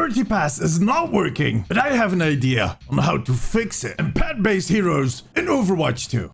priority pass is not working, but I have an idea on how to fix it. And pet-based heroes in Overwatch 2.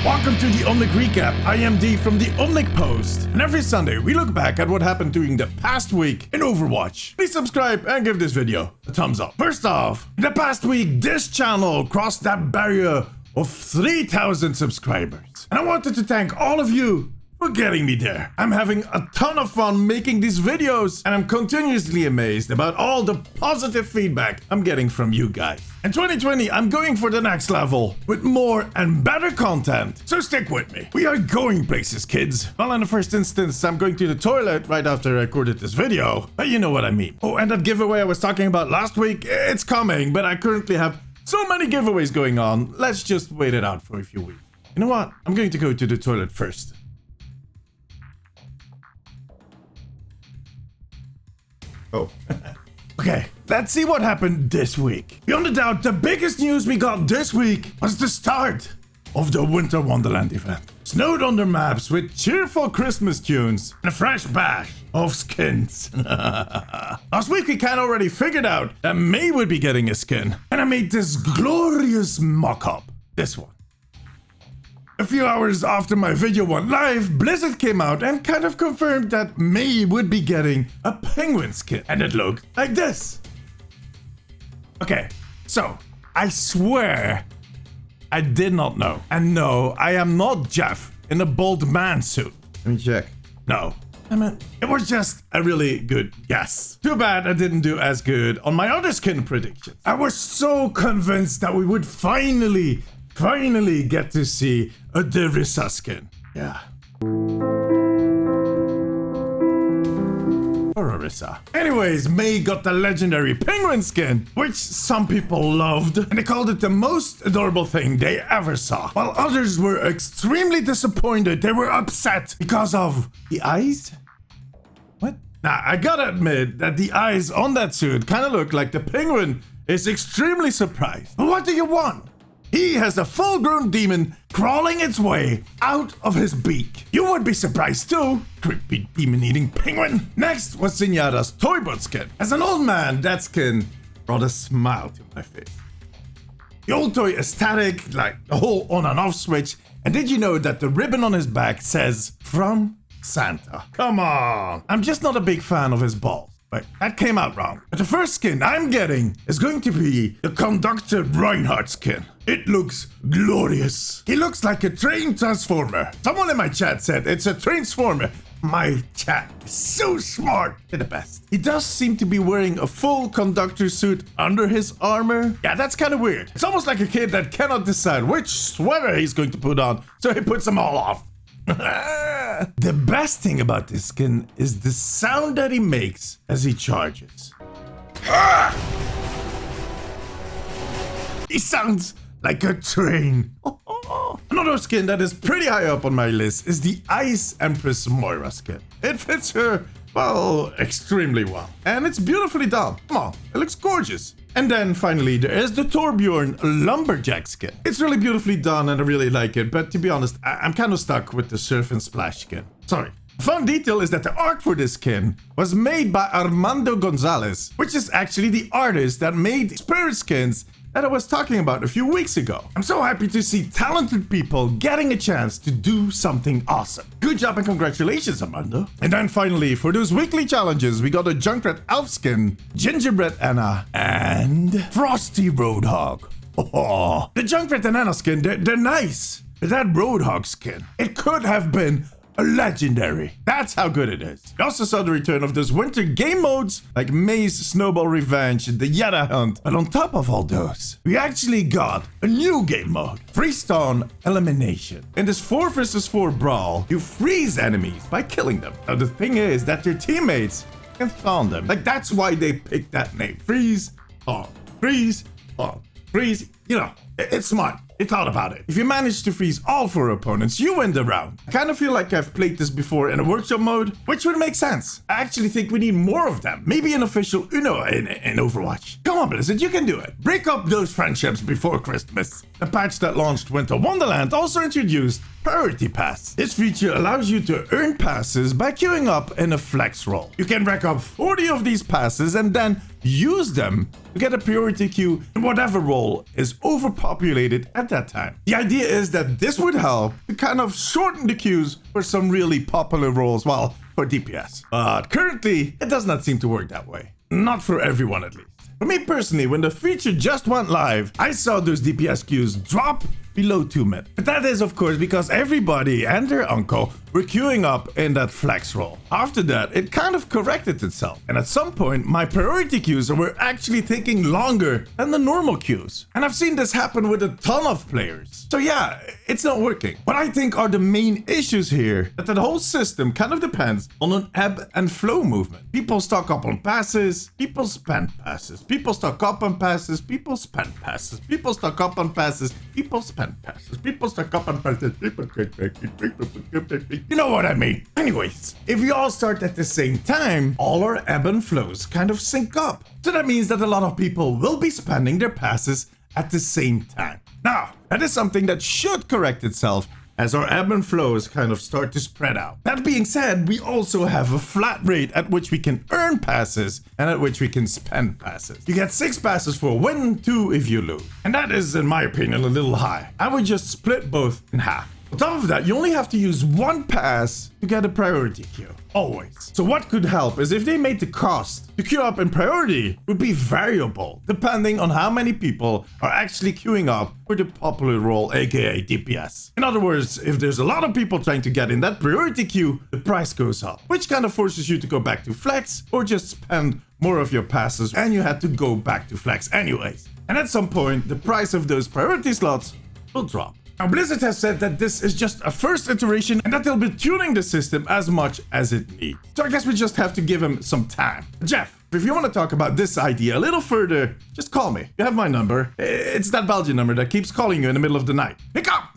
Welcome to the Omnic Recap. I am D from the Omnic Post. And every Sunday, we look back at what happened during the past week in Overwatch. Please subscribe and give this video a thumbs up. First off, in the past week, this channel crossed that barrier of 3,000 subscribers. And I wanted to thank all of you for getting me there. I'm having a ton of fun making these videos, and I'm continuously amazed about all the positive feedback I'm getting from you guys. In 2020, I'm going for the next level with more and better content, so stick with me. We are going places, kids. Well, in the first instance, I'm going to the toilet right after I recorded this video, but you know what I mean. Oh, and that giveaway I was talking about last week, it's coming, but I currently have so many giveaways going on. Let's just wait it out for a few weeks. You know what? I'm going to go to the toilet first. Oh. Okay, let's see what happened this week. Beyond a doubt, the biggest news we got this week was the start of the Winter Wonderland event. Snowed under maps with cheerful Christmas tunes and a fresh batch of skins. Last week we kinda already figured out that May would be getting a skin, and I made this glorious mock-up. This one. A few hours after my video went live, Blizzard came out and kind of confirmed that May would be getting a penguin skin. And it looked like this. Okay, so I swear I did not know. And no, I am not Jeff in a bald man suit. Let me check. No, I mean, it was just a really good guess. Too bad I didn't do as good on my other skin predictions. I was so convinced that we would finally get to see a Derissa skin. Yeah. Or Orisa. Anyways, May got the legendary penguin skin, which some people loved, and they called it the most adorable thing they ever saw. While others were extremely disappointed, they were upset because of the eyes? What? Now, I gotta admit that the eyes on that suit kind of look like the penguin is extremely surprised. But what do you want? He has a full-grown demon crawling its way out of his beak. You would be surprised too, creepy demon-eating penguin. Next was Zenyatta's Toybot skin. As an old man, that skin brought a smile to my face. The old toy aesthetic, like the whole on and off switch, and did you know that the ribbon on his back says, "From Santa"? Come on! I'm just not a big fan of his balls. Wait, that came out wrong. But the first skin I'm getting is going to be the Conductor Reinhardt skin. It looks glorious. He looks like a train transformer. Someone in my chat said it's a transformer. My chat is so smart. They're the best. He does seem to be wearing a full conductor suit under his armor. Yeah, that's kind of weird. It's almost like a kid that cannot decide which sweater he's going to put on, so he puts them all off. The best thing about this skin is the sound that he makes as he charges. He sounds like a train. Another skin that is pretty high up on my list is the Ice Empress Moira skin. It fits her, well, extremely well. And it's beautifully done. Come on, it looks gorgeous. And then finally, there is the Torbjorn Lumberjack skin. It's really beautifully done and I really like it, but to be honest, I'm kind of stuck with the Surf and Splash skin. Sorry. A fun detail is that the art for this skin was made by Armando Gonzalez, which is actually the artist that made Spirit skins that I was talking about a few weeks ago. I'm so happy to see talented people getting a chance to do something awesome. Good job and congratulations, Armando. And then finally, for those weekly challenges, we got a Junkrat Elf skin, Gingerbread Anna, and Frosty Roadhog. Oh, the Junkrat and Anna skin, they're nice. But that Roadhog skin, it could have been a legendary. That's how good it is. We also saw the return of those winter game modes like May's Snowball Revenge and the Yetta Hunt. But on top of all those, we actually got a new game mode, Freestone Elimination. In this 4 vs 4 brawl, you freeze enemies by killing them. Now the thing is that your teammates can spawn them. Like that's why they picked that name. Freeze, spawn, freeze, spawn, freeze. You know, it's smart. They thought about it. If you manage to freeze all 4 opponents, you win the round. I kind of feel like I've played this before in a workshop mode, which would make sense. I actually think we need more of them. Maybe an official Uno in Overwatch. Come on, Blizzard, you can do it. Break up those friendships before Christmas. The patch that launched Winter Wonderland also introduced Priority Pass. This feature allows you to earn passes by queuing up in a flex roll. You can rack up 40 of these passes and then use them to get a priority queue in whatever role is overpopulated at that time. The idea is that this would help to kind of shorten the queues for some really popular roles, well, for DPS. But currently, it does not seem to work that way. Not for everyone at least. For me personally, when the feature just went live, I saw those DPS queues drop below 2 minutes. But that is of course because everybody and their uncle were queuing up in that flex roll. After that, it kind of corrected itself. And at some point, my priority queues were actually taking longer than the normal queues. And I've seen this happen with a ton of players. So yeah, it's not working. What I think are the main issues here, that the whole system kind of depends on an ebb and flow movement. People stock up on passes, people spend passes. People stock up on passes, people spend passes. People stock up on passes, people spend passes. People stock up on passes, people... You know what I mean. Anyways, if we all start at the same time, all our ebb and flows kind of sync up. So that means that a lot of people will be spending their passes at the same time. Now, that is something that should correct itself as our ebb and flows kind of start to spread out. That being said, we also have a flat rate at which we can earn passes and at which we can spend passes. You get 6 passes for a win, 2 if you lose. And that is, in my opinion, a little high. I would just split both in half. On top of that, you only have to use 1 pass to get a priority queue. Always. So what could help is if they made the cost to queue up in priority would be variable, depending on how many people are actually queuing up for the popular role, aka DPS. In other words, if there's a lot of people trying to get in that priority queue, the price goes up, which kind of forces you to go back to flex or just spend more of your passes and you had to go back to flex anyways. And at some point, the price of those priority slots will drop. Now, Blizzard has said that this is just a first iteration and that they'll be tuning the system as much as it needs. So I guess we just have to give him some time. Jeff, if you want to talk about this idea a little further, just call me. You have my number. It's that Belgian number that keeps calling you in the middle of the night. Pick up!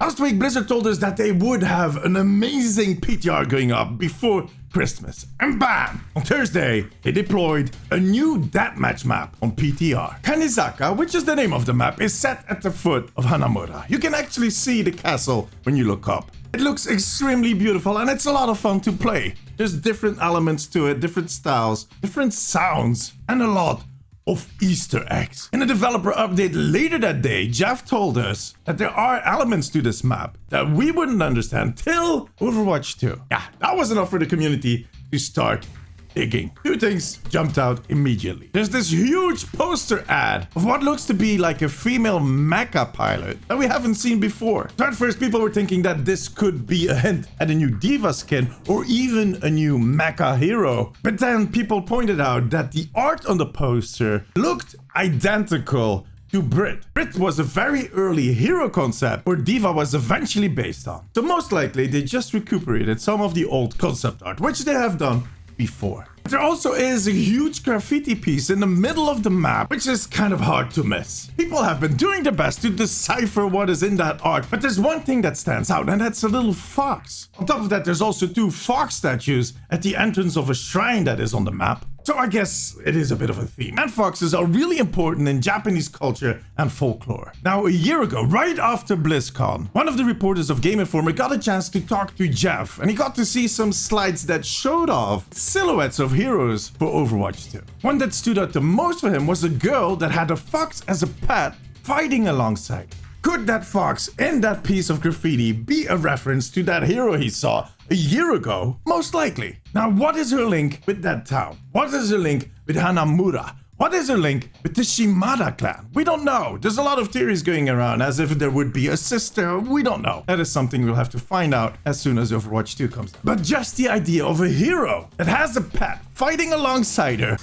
Last week, Blizzard told us that they would have an amazing PTR going up before Christmas. And bam! On Thursday, they deployed a new deathmatch map on PTR. Kanizaka, which is the name of the map, is set at the foot of Hanamura. You can actually see the castle when you look up. It looks extremely beautiful and it's a lot of fun to play. There's different elements to it, different styles, different sounds, and a lot of Easter eggs. In a developer update later that day, Jeff told us that there are elements to this map that we wouldn't understand till Overwatch 2. Yeah, that was enough for the community to start digging. 2 things jumped out immediately. There's this huge poster ad of what looks to be like a female mecha pilot that we haven't seen before. So at first, people were thinking that this could be a hint at a new diva skin or even a new mecha hero. But then people pointed out that the art on the poster looked identical to Brit. Brit was a very early hero concept where Diva was eventually based on. So most likely they just recuperated some of the old concept art, which they have done before. There also is a huge graffiti piece in the middle of the map, which is kind of hard to miss. People have been doing their best to decipher what is in that art, but there's one thing that stands out, and that's a little fox. On top of that, there's also 2 fox statues at the entrance of a shrine that is on the map. So I guess it is a bit of a theme. And foxes are really important in Japanese culture and folklore. Now, a year ago, right after BlizzCon, one of the reporters of Game Informer got a chance to talk to Jeff, and he got to see some slides that showed off silhouettes of heroes for Overwatch 2. One that stood out the most for him was a girl that had a fox as a pet fighting alongside. Could that fox in that piece of graffiti be a reference to that hero he saw a year ago? Most likely. Now, what is her link with that town? What is her link with Hanamura? What is her link with the Shimada clan? We don't know. There's a lot of theories going around as if there would be a sister. We don't know. That is something we'll have to find out as soon as Overwatch 2 comes. But just the idea of a hero that has a pet fighting alongside her.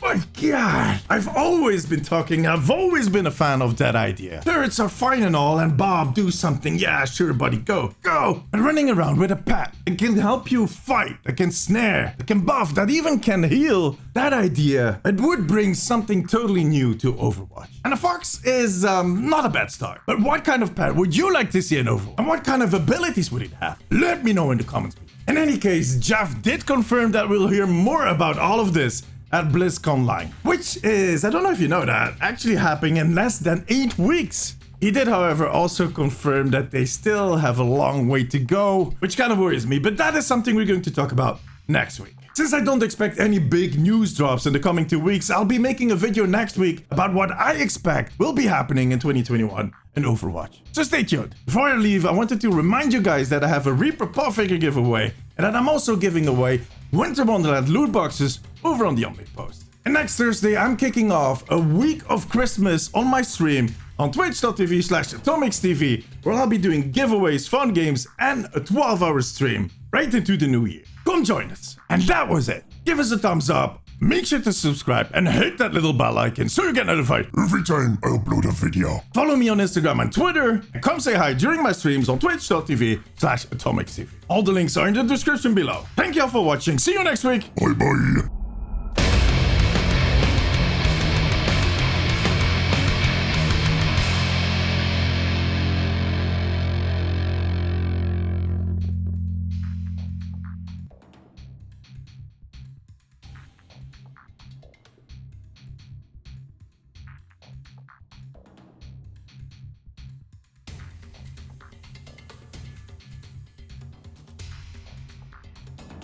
My God, I've always been a fan of that idea. Turrets are fine and all, and Bob, do something. Yeah, sure, buddy, go. And running around with a pet that can help you fight, that can snare, that can buff, that even can heal. That idea, it would bring something totally new to Overwatch. And a fox is not a bad start. But what kind of pet would you like to see in Overwatch? And what kind of abilities would it have? Let me know in the comments. In any case, Jeff did confirm that we'll hear more about all of this at BlizzConline, which is, I don't know if you know that, actually happening in less than 8 weeks. He did, however, also confirm that they still have a long way to go, which kind of worries me, but that is something we're going to talk about next week. Since I don't expect any big news drops in the coming 2 weeks, I'll be making a video next week about what I expect will be happening in 2021 in Overwatch. So stay tuned. Before I leave, I wanted to remind you guys that I have a Reaper paw figure giveaway, and that I'm also giving away Winter Wonderland loot boxes over on the Omnic post. And next Thursday, I'm kicking off a week of Christmas on my stream on twitch.tv/ATOMIIXTV, where I'll be doing giveaways, fun games, and a 12-hour stream right into the new year. Come join us. And that was it. Give us a thumbs up, make sure to subscribe, and hit that little bell icon so you get notified every time I upload a video. Follow me on Instagram and Twitter, and come say hi during my streams on twitch.tv/ATOMIIXTV. All the links are in the description below. Thank you all for watching. See you next week. Bye bye.